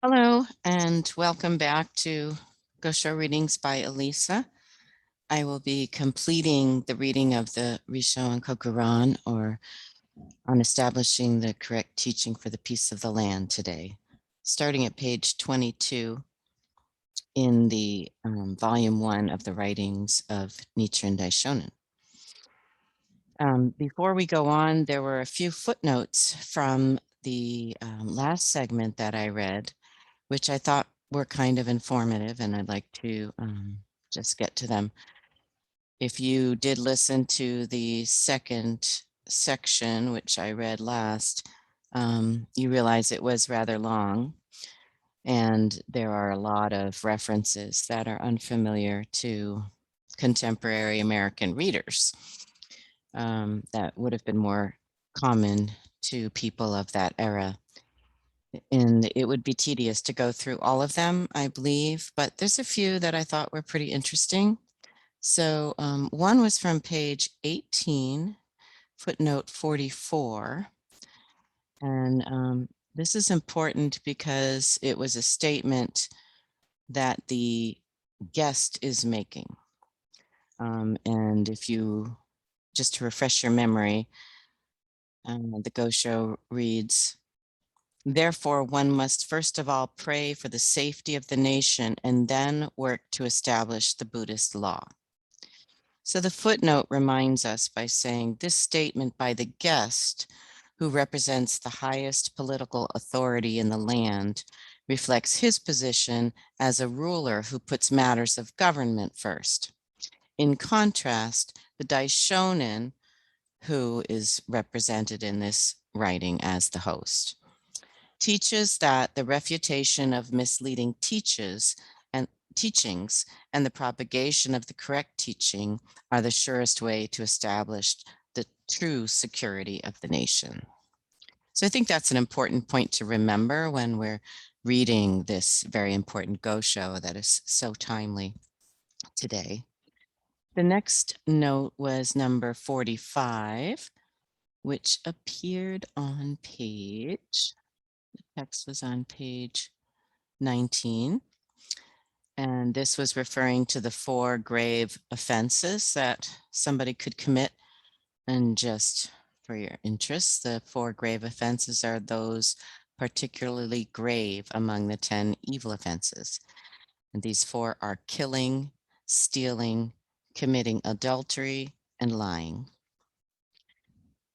Hello, and welcome back to Gosho Readings by Elisa. I will be completing the reading of the Rissho and Kokuran, or on establishing the correct teaching for the peace of the land today, starting at page 22 in the volume 1 of the Writings of Nichiren Daishonin. Before we go on, there were a few footnotes from the last segment that I read, which I thought were kind of informative, and I'd like to just get to them. If you did listen to the second section, which I read last, you realize it was rather long, and there are a lot of references that are unfamiliar to contemporary American readers that would have been more common to people of that era. And it would be tedious to go through all of them, I believe, but there's a few that I thought were pretty interesting. So one was from page 18, footnote 44. And this is important because it was a statement that the guest is making. And if you, just to refresh your memory, the Gosho reads, "Therefore, one must first of all pray for the safety of the nation and then work to establish the Buddhist law." So the footnote reminds us by saying this statement by the guest, who represents the highest political authority in the land, reflects his position as a ruler who puts matters of government first. In contrast, the Daishonin, who is represented in this writing as the host, teaches that the refutation of misleading teachings and the propagation of the correct teaching are the surest way to establish the true security of the nation. So I think that's an important point to remember when we're reading this very important Gosho that is so timely today. The next note was number 45, which appeared on page, the text was on page 19. And this was referring to the 4 grave offenses that somebody could commit. And just for your interest, the 4 grave offenses are those particularly grave among the 10 evil offenses. And these 4 are killing, stealing, committing adultery, and lying.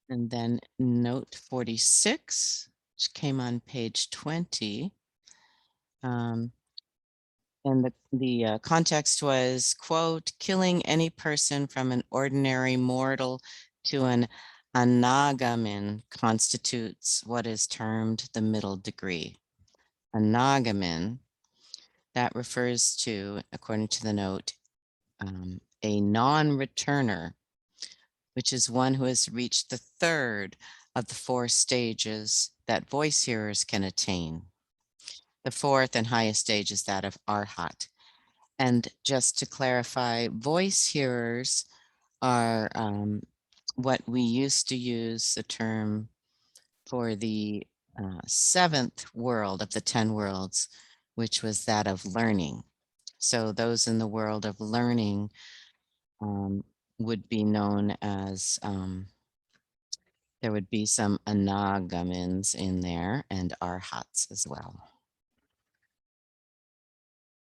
And then note 46, which came on page 20. And the context was, quote, "Killing any person from an ordinary mortal to an anagamin constitutes what is termed the middle degree." Anagamin, that refers to, according to the note, a non-returner, which is one who has reached the 3rd of the 4 stages that voice hearers can attain. The 4th and highest stage is that of arhat. And just to clarify, voice hearers are what we used to use the term for the 7th world of the 10 worlds, which was that of learning. So those in the world of learning would be known as, there would be some anagamins in there and arhats as well.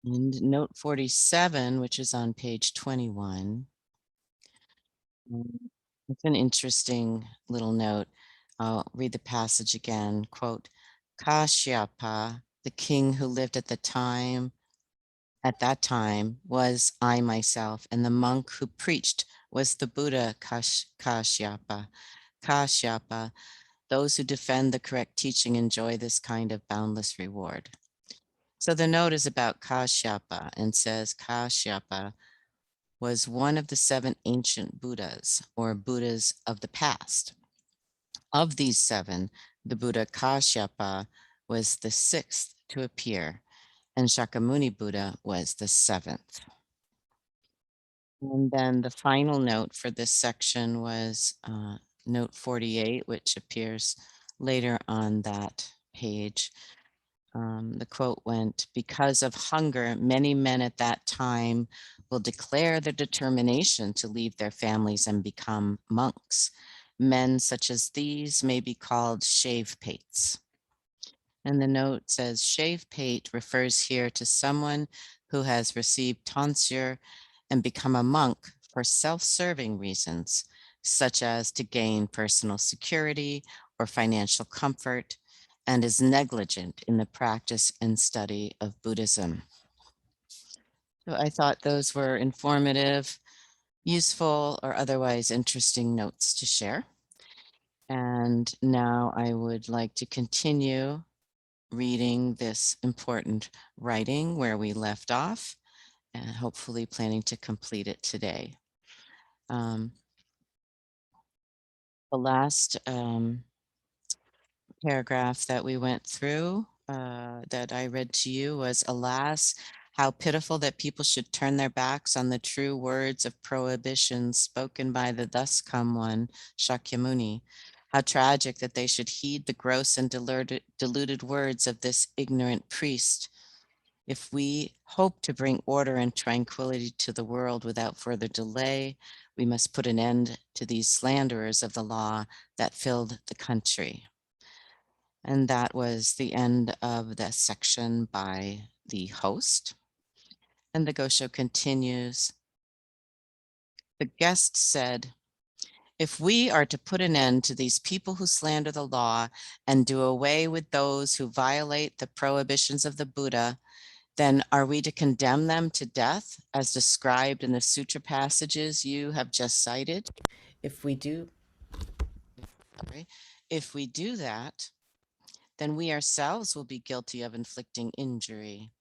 And note 47, which is on page 21. It's an interesting little note. I'll read the passage again. Quote, "Kashyapa, the king who lived at that time, was I myself, and the monk who preached was the Buddha Kashyapa. Kashyapa, those who defend the correct teaching enjoy this kind of boundless reward." So the note is about Kashyapa and says Kashyapa was one of the 7 ancient Buddhas, or Buddhas of the past. Of these 7, the Buddha Kashyapa was the 6th to appear, and Shakyamuni Buddha was the 7th. And then the final note for this section was note 48, which appears later on that page. The quote went, "Because of hunger, many men at that time will declare their determination to leave their families and become monks. Men such as these may be called shave pates." And the note says, "Shave pate refers here to someone who has received tonsure and become a monk for self-serving reasons, such as to gain personal security or financial comfort, and is negligent in the practice and study of Buddhism." So I thought those were informative, useful, or otherwise interesting notes to share. And now I would like to continue reading this important writing where we left off, and hopefully planning to complete it today. The last paragraph that we went through that I read to you was, "Alas, how pitiful that people should turn their backs on the true words of prohibition spoken by the thus come one, Shakyamuni. How tragic that they should heed the gross and deluded words of this ignorant priest. If we hope to bring order and tranquility to the world without further delay, we must put an end to these slanderers of the law that filled the country." And that was the end of the section by the host. And the Gosho continues. The guest said, "If we are to put an end to these people who slander the law and do away with those who violate the prohibitions of the Buddha, then are we to condemn them to death as described in the sutra passages you have just cited? If we do, sorry, if we do that, then we ourselves will be guilty of inflicting injury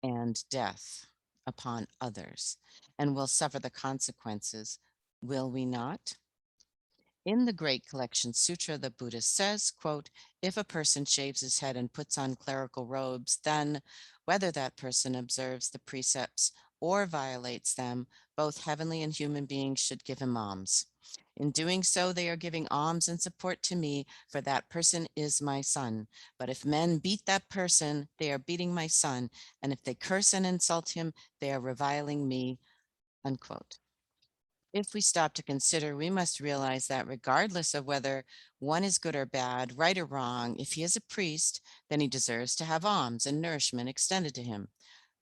and death upon others, and will suffer the consequences, will we not? In the Great Collection Sutra, the Buddha says, quote, "If a person shaves his head and puts on clerical robes, then whether that person observes the precepts or violates them, both heavenly and human beings should give him alms. In doing so, they are giving alms and support to me, for that person is my son. But if men beat that person, they are beating my son. And if they curse and insult him, they are reviling me," unquote. If we stop to consider, we must realize that regardless of whether one is good or bad, right or wrong, if he is a priest, then he deserves to have alms and nourishment extended to him.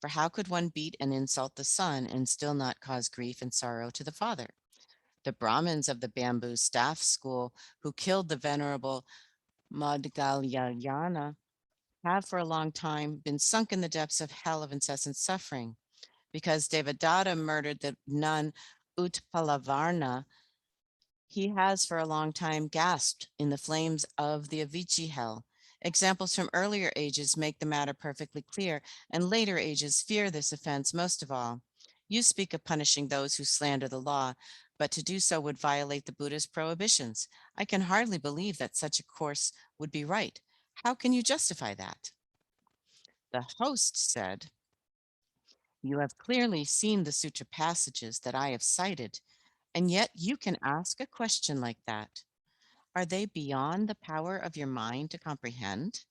For how could one beat and insult the son and still not cause grief and sorrow to the father? The Brahmins of the bamboo staff school who killed the venerable Madhgalyayana have for a long time been sunk in the depths of hell of incessant suffering. Because Devadatta murdered the nun Utpalavarna, he has for a long time gasped in the flames of the Avicii hell. Examples from earlier ages make the matter perfectly clear, and later ages fear this offense most of all. You speak of punishing those who slander the law, but to do so would violate the Buddha's prohibitions. I can hardly believe that such a course would be right. How can you justify that? The host said, "You have clearly seen the sutra passages that I have cited, and yet you can ask a question like that. Are they beyond the power of your mind to comprehend?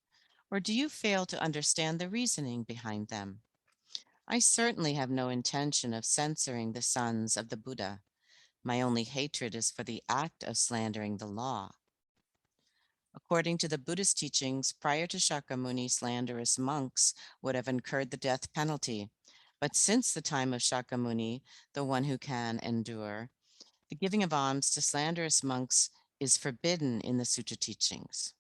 Or do you fail to understand the reasoning behind them? I certainly have no intention of censoring the sons of the Buddha. My only hatred is for the act of slandering the law. According to the Buddhist teachings, prior to Shakyamuni, slanderous monks would have incurred the death penalty. But since the time of Shakyamuni, the one who can endure, the giving of alms to slanderous monks is forbidden in the sutra teachings.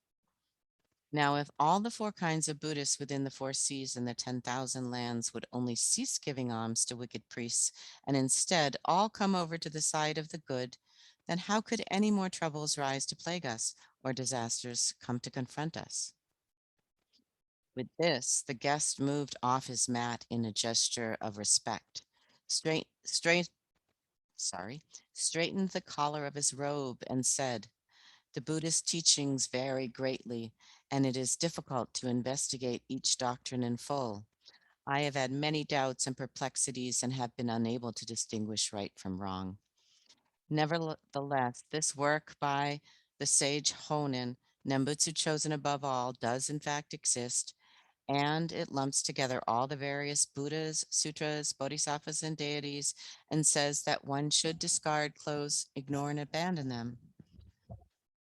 Now, if all the four kinds of Buddhists within the four seas and the 10,000 lands would only cease giving alms to wicked priests and instead all come over to the side of the good, then how could any more troubles rise to plague us or disasters come to confront us?" With this, the guest moved off his mat in a gesture of respect, straight, straight, sorry, straightened the collar of his robe and said, "The Buddhist teachings vary greatly, and it is difficult to investigate each doctrine in full. I have had many doubts and perplexities and have been unable to distinguish right from wrong. Nevertheless, this work by the sage Honen Nembutsu chosen above all does in fact exist, and it lumps together all the various Buddhas, sutras, bodhisattvas, and deities, and says that one should discard, close, ignore, and abandon them.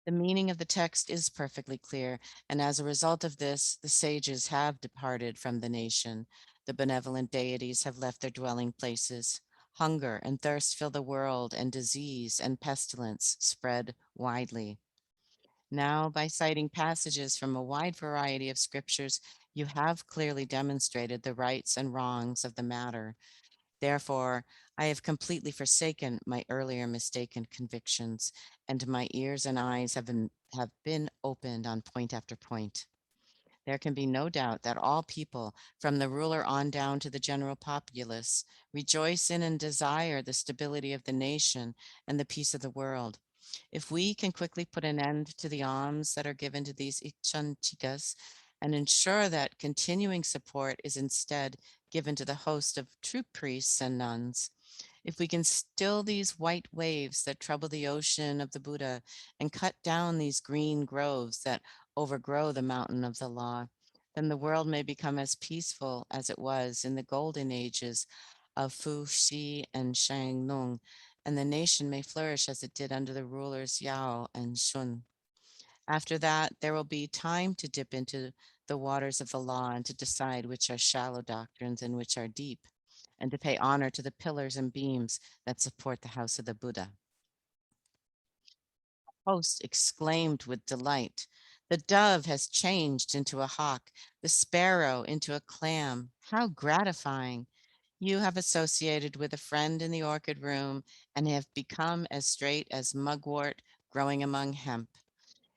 The meaning of the text is perfectly clear, and as a result of this, the sages have departed from the nation. The benevolent deities have left their dwelling places. Hunger and thirst fill the world, and disease and pestilence spread widely. Now, by citing passages from a wide variety of scriptures, you have clearly demonstrated the rights and wrongs of the matter. Therefore, I have completely forsaken my earlier mistaken convictions, and my ears and eyes have been opened on point after point. There can be no doubt that all people, from the ruler on down to the general populace, rejoice in and desire the stability of the nation and the peace of the world. If we can quickly put an end to the alms that are given to these Ichanchikas and ensure that continuing support is instead given to the host of true priests and nuns, if we can still these white waves that trouble the ocean of the Buddha and cut down these green groves that overgrow the mountain of the law, then the world may become as peaceful as it was in the golden ages of Fu Xi and Shang Nung, and the nation may flourish as it did under the rulers Yao and Shun. After that, there will be time to dip into the waters of the law and to decide which are shallow doctrines and which are deep, and to pay honor to the pillars and beams that support the house of the Buddha. Host exclaimed with delight, "The dove has changed into a hawk, the sparrow into a clam. How gratifying! You have associated with a friend in the orchid room and have become as straight as mugwort growing among hemp.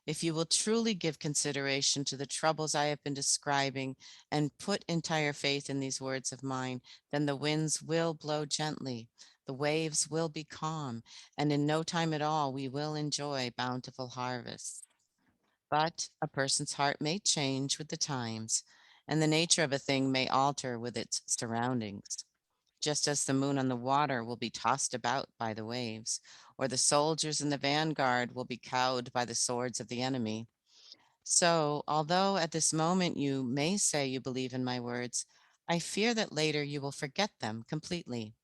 If you will truly give consideration to the troubles I have been describing and put entire faith in these words of mine, then the winds will blow gently, the waves will be calm, and in no time at all we will enjoy bountiful harvests. But a person's heart may change with the times, and the nature of a thing may alter with its surroundings. Just as the moon on the water will be tossed about by the waves, or the soldiers in the vanguard will be cowed by the swords of the enemy. So, although at this moment you may say you believe in my words, I fear that later you will forget them completely.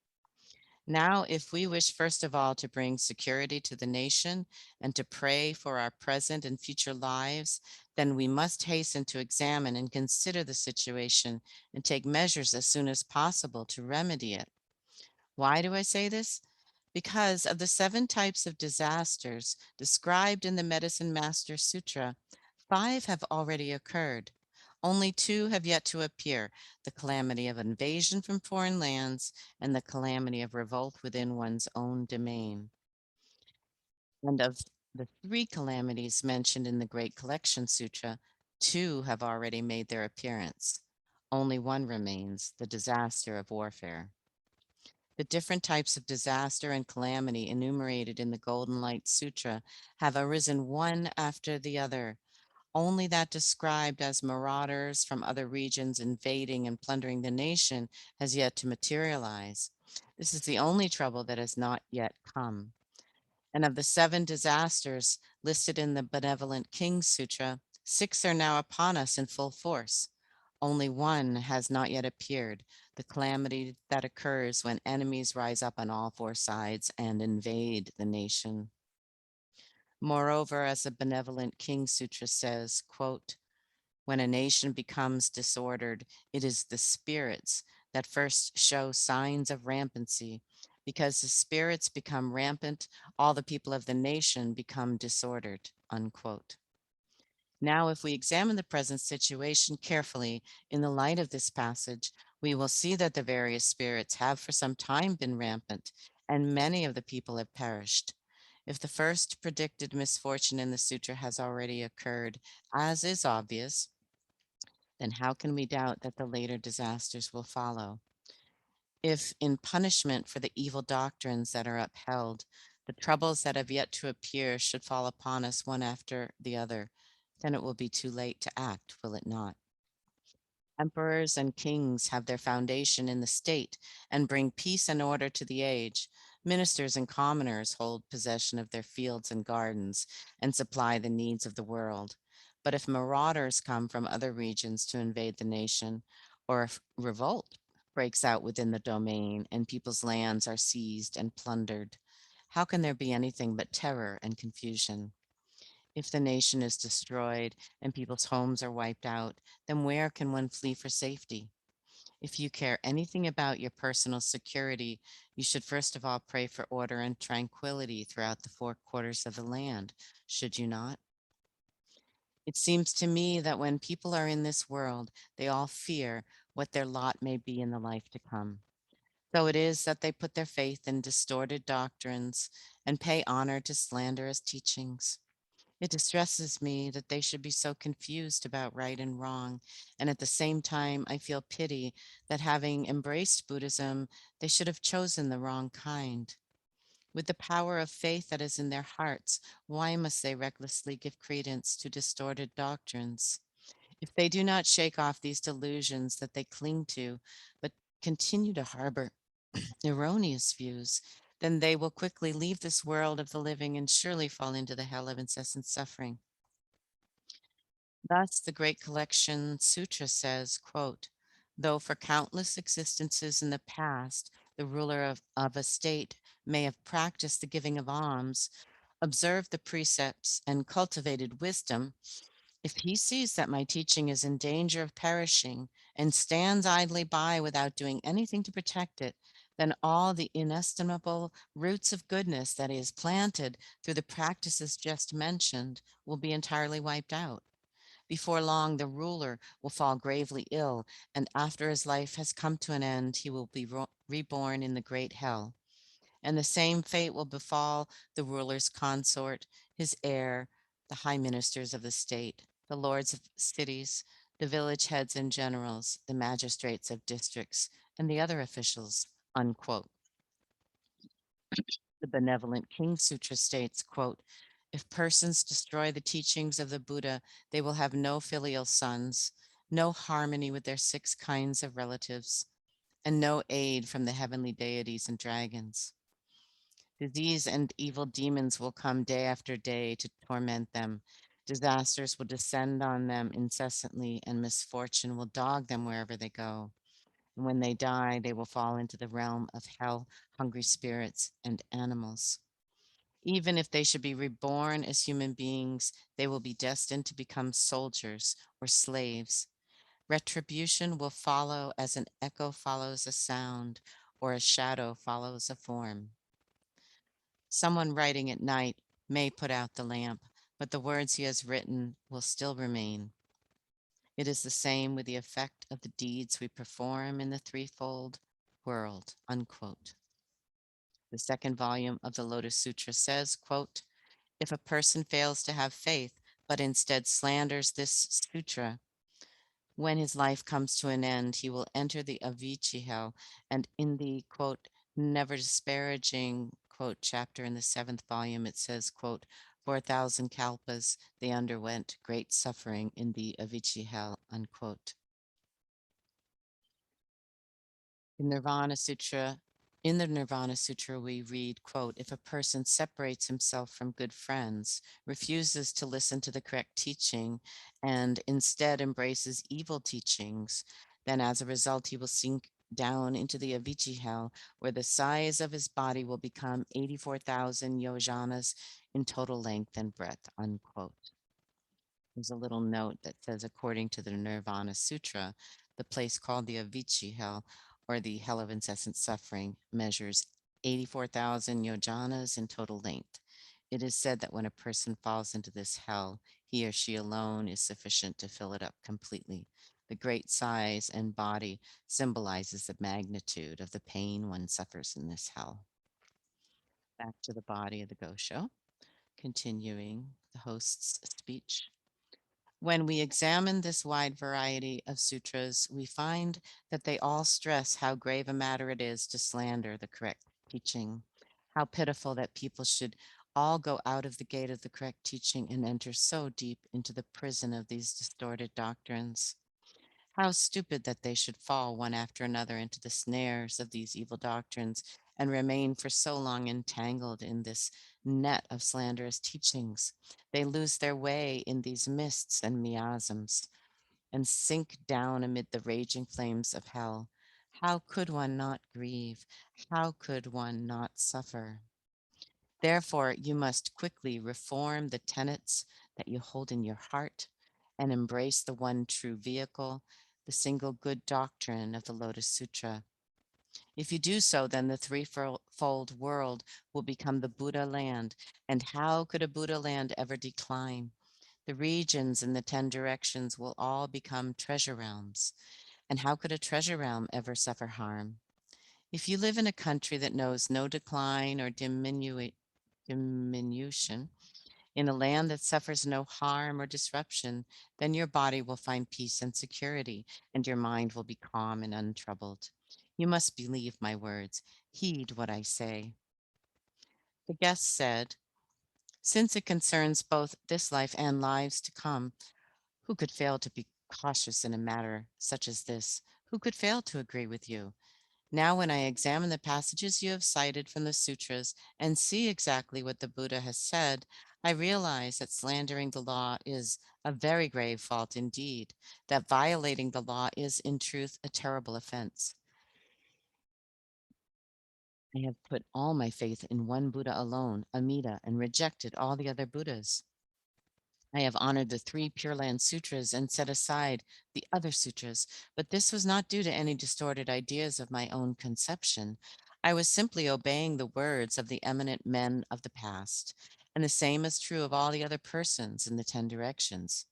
Now, if we wish first of all to bring security to the nation and to pray for our present and future lives, then we must hasten to examine and consider the situation and take measures as soon as possible to remedy it. Why do I say this? Because of the 7 types of disasters described in the Medicine Master Sutra, 5 have already occurred. Only 2 have yet to appear, the calamity of invasion from foreign lands and the calamity of revolt within one's own domain. And of the 3 calamities mentioned in the Great Collection Sutra, 2 have already made their appearance. Only one remains, the disaster of warfare. The different types of disaster and calamity enumerated in the Golden Light Sutra have arisen one after the other. Only that described as marauders from other regions invading and plundering the nation has yet to materialize. This is the only trouble that has not yet come. And of the 7 disasters listed in the Benevolent King Sutra, 6 are now upon us in full force. Only one has not yet appeared, the calamity that occurs when enemies rise up on all 4 sides and invade the nation. Moreover, as the Benevolent King Sutra says, quote, when a nation becomes disordered, it is the spirits that first show signs of rampancy. Because the spirits become rampant, all the people of the nation become disordered, unquote. Now, if we examine the present situation carefully in the light of this passage, we will see that the various spirits have for some time been rampant, and many of the people have perished. If the first predicted misfortune in the sutra has already occurred, as is obvious, then how can we doubt that the later disasters will follow? If, in punishment for the evil doctrines that are upheld, the troubles that have yet to appear should fall upon us one after the other, then it will be too late to act, will it not? Emperors and kings have their foundation in the state and bring peace and order to the age. Ministers and commoners hold possession of their fields and gardens and supply the needs of the world. But if marauders come from other regions to invade the nation, or if revolt breaks out within the domain and people's lands are seized and plundered, how can there be anything but terror and confusion? If the nation is destroyed and people's homes are wiped out, then where can one flee for safety? If you care anything about your personal security, you should first of all pray for order and tranquility throughout the four quarters of the land, should you not? It seems to me that when people are in this world, they all fear what their lot may be in the life to come. So it is that they put their faith in distorted doctrines and pay honor to slanderous teachings. It distresses me that they should be so confused about right and wrong, and at the same time, I feel pity that having embraced Buddhism, they should have chosen the wrong kind. With the power of faith that is in their hearts, why must they recklessly give credence to distorted doctrines? If they do not shake off these delusions that they cling to, but continue to harbor erroneous views, then they will quickly leave this world of the living and surely fall into the hell of incessant suffering. Thus, the Great Collection Sutra says, quote, though for countless existences in the past, the ruler of a state may have practiced the giving of alms, observed the precepts, and cultivated wisdom, if he sees that my teaching is in danger of perishing and stands idly by without doing anything to protect it, then all the inestimable roots of goodness that he has planted through the practices just mentioned will be entirely wiped out. Before long, the ruler will fall gravely ill, and after his life has come to an end, he will be reborn in the great hell. And the same fate will befall the ruler's consort, his heir, the high ministers of the state, the lords of cities, the village heads and generals, the magistrates of districts, and the other officials. Unquote. The Benevolent King Sutra states, quote, if persons destroy the teachings of the Buddha, they will have no filial sons, no harmony with their six kinds of relatives, and no aid from the heavenly deities and dragons. Disease and evil demons will come day after day to torment them. Disasters will descend on them incessantly, and misfortune will dog them wherever they go. And when they die, they will fall into the realm of hell, hungry spirits, and animals. Even if they should be reborn as human beings, they will be destined to become soldiers or slaves. Retribution will follow as an echo follows a sound, or a shadow follows a form. Someone writing at night may put out the lamp, but the words he has written will still remain. It is the same with the effect of the deeds we perform in the threefold world, unquote. The second volume of the Lotus Sutra says, quote, if a person fails to have faith, but instead slanders this sutra, when his life comes to an end, he will enter the Avicii hell. And in the quote, never disparaging quote chapter in the seventh volume, it says, quote, for 1,000 kalpas they underwent great suffering in the Avicii hell, unquote. In Nirvana Sutra, in the Nirvana Sutra, we read, quote, if a person separates himself from good friends, refuses to listen to the correct teaching, and instead embraces evil teachings, then as a result, he will sink down into the Avicii hell, where the size of his body will become 84,000 yojanas in total length and breadth, unquote. There's a little note that says, according to the Nirvana Sutra, the place called the Avicii hell, or the hell of incessant suffering, measures 84,000 yojanas in total length. It is said that when a person falls into this hell, he or she alone is sufficient to fill it up completely. The great size and body symbolizes the magnitude of the pain one suffers in this hell. Back to the body of the Gosho, continuing the host's speech. When we examine this wide variety of sutras, we find that they all stress how grave a matter it is to slander the correct teaching, how pitiful that people should all go out of the gate of the correct teaching and enter so deep into the prison of these distorted doctrines. How stupid that they should fall one after another into the snares of these evil doctrines and remain for so long entangled in this net of slanderous teachings. They lose their way in these mists and miasms and sink down amid the raging flames of hell. How could one not grieve? How could one not suffer? Therefore, you must quickly reform the tenets that you hold in your heart and embrace the one true vehicle, the single good doctrine of the Lotus Sutra. If you do so, then the threefold world will become the Buddha land. And how could a Buddha land ever decline? The regions in the 10 directions will all become treasure realms. And how could a treasure realm ever suffer harm? If you live in a country that knows no decline or diminution, in a land that suffers no harm or disruption, then your body will find peace and security, and your mind will be calm and untroubled. You must believe my words. Heed what I say. The guest said, since it concerns both this life and lives to come, who could fail to be cautious in a matter such as this? Who could fail to agree with you? Now, when I examine the passages you have cited from the sutras and see exactly what the Buddha has said, I realize that slandering the law is a very grave fault indeed, that violating the law is in truth a terrible offense. I have put all my faith in one Buddha alone, Amida, and rejected all the other Buddhas. I have honored the 3 Pure Land Sutras and set aside the other sutras, but this was not due to any distorted ideas of my own conception. I was simply obeying the words of the eminent men of the past, and the same is true of all the other persons in the 10 directions.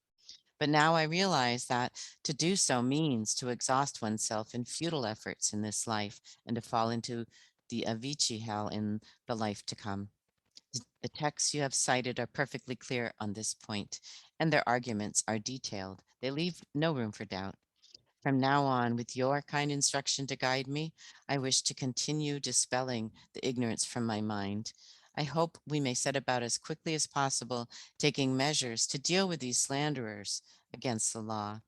But now I realize that to do so means to exhaust oneself in futile efforts in this life and to fall into the Avicii hell in the life to come. The texts you have cited are perfectly clear on this point, and their arguments are detailed. They leave no room for doubt. From now on, with your kind instruction to guide me, I wish to continue dispelling the ignorance from my mind. I hope we may set about as quickly as possible, taking measures to deal with these slanderers against the law,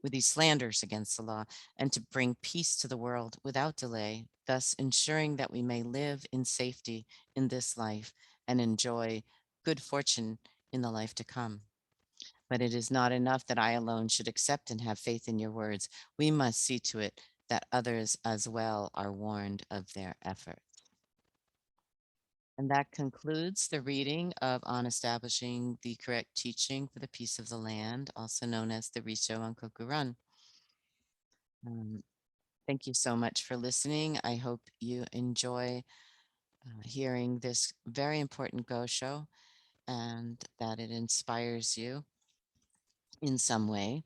with these slanders against the law, and to bring peace to the world without delay, thus ensuring that we may live in safety in this life and enjoy good fortune in the life to come. But it is not enough that I alone should accept and have faith in your words. We must see to it that others as well are warned of their effort. And that concludes the reading of On Establishing the Correct Teaching for the Peace of the Land, also known as the Rissho Ankoku Run. Um, Thank you so much for listening. I hope you enjoy hearing this very important Gosho and that it inspires you in some way.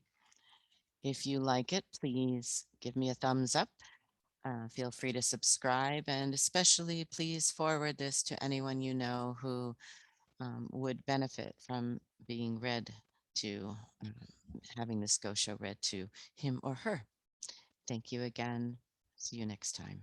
If you like it, please give me a thumbs up. Feel free to subscribe, and especially please forward this to anyone you know who would benefit from being read to, having this Gosho read to him or her. Thank you again. See you next time.